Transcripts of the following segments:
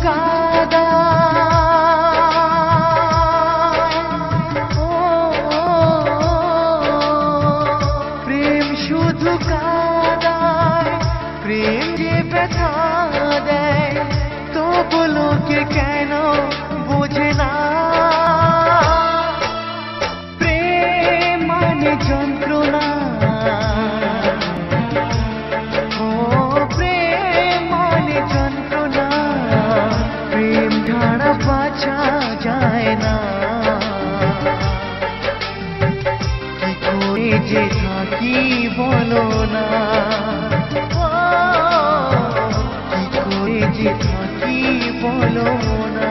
কাদা প্রেম শুধু কাদায় প্রেম যে ব্যথা দেয় তবু লোকে কেন বোঝে না প্রেম মানে যন্ত্রণা বাঁচা যায় না কি করে যে থাকি বলো না কি করে যে থাকি বলো না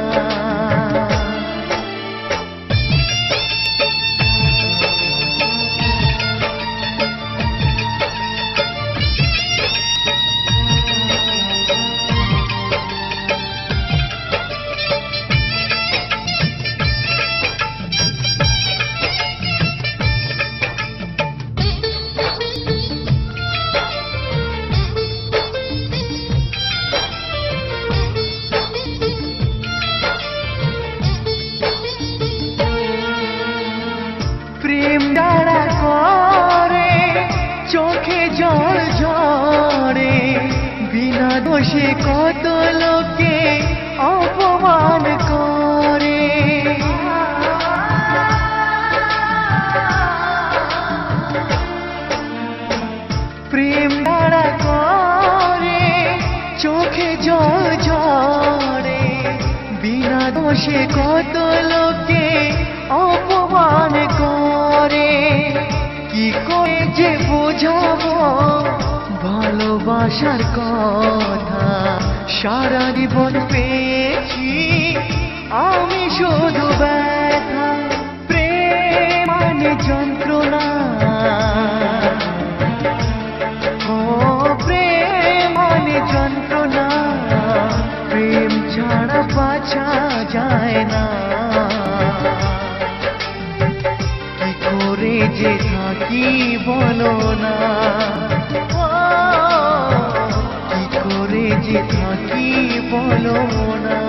প্রেম ডাড়া করে চোখে জল ঝরে বিনা দোষে কত লোকে অপমান করে প্রেম ডাড়া করে চোখে জল ঝরে বিনা দোষে কত লোকে অপমান করে কি করে যে বোঝাবো ভালোবাসার কথা সারা জীবন পেয়েছি আমি শুধু ব্যথা প্রেম মানে যন্ত্রণা ও প্রেম মানে যন্ত্রণা প্রেম ছাড়া বাঁচা যায় না কি করে যে থাকি বলো না কি করে যে থাকি বলো না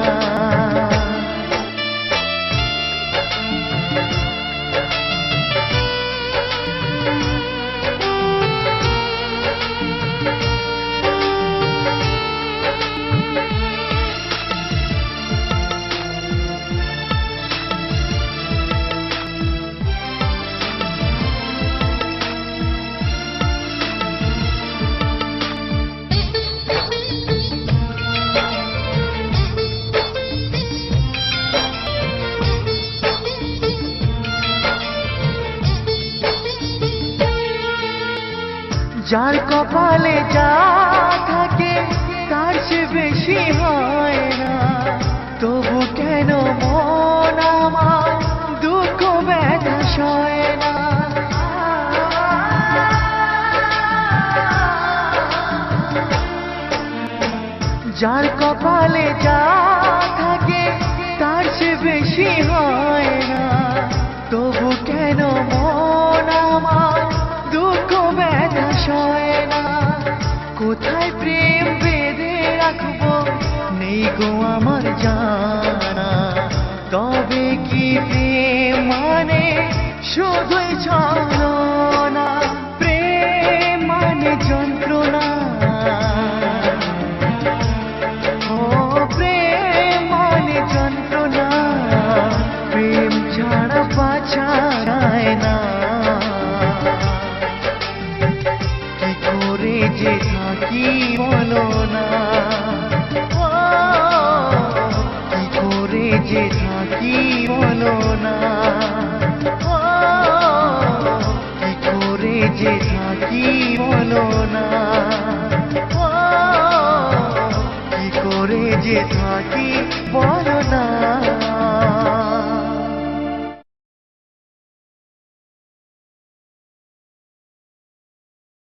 যার কপালে যা থাকে তার চেয়ে বেশি হয় না তবু কেন মন আমার দুঃখ ব্যথা সয় না যার কপালে যা থাকে তার চেয়ে বেশি হয় না তবু কেন মন আমার দুঃখ ব্যথা সয় না কোথায় প্রেম বেঁধে রাখবো নেই গো আমার জানা তবে কি প্রেম মানে শুধুই ছলনা প্রেম মানে যন্ত্রণা ও প্রেম মানে যন্ত্রণা প্রেম ছাড়া বাঁচা যায় না কি করে যে থাকি বলো না কি করে যে থাকি বলো না কি করে যে থাকি বলো না কি করে যে থাকি বলো না।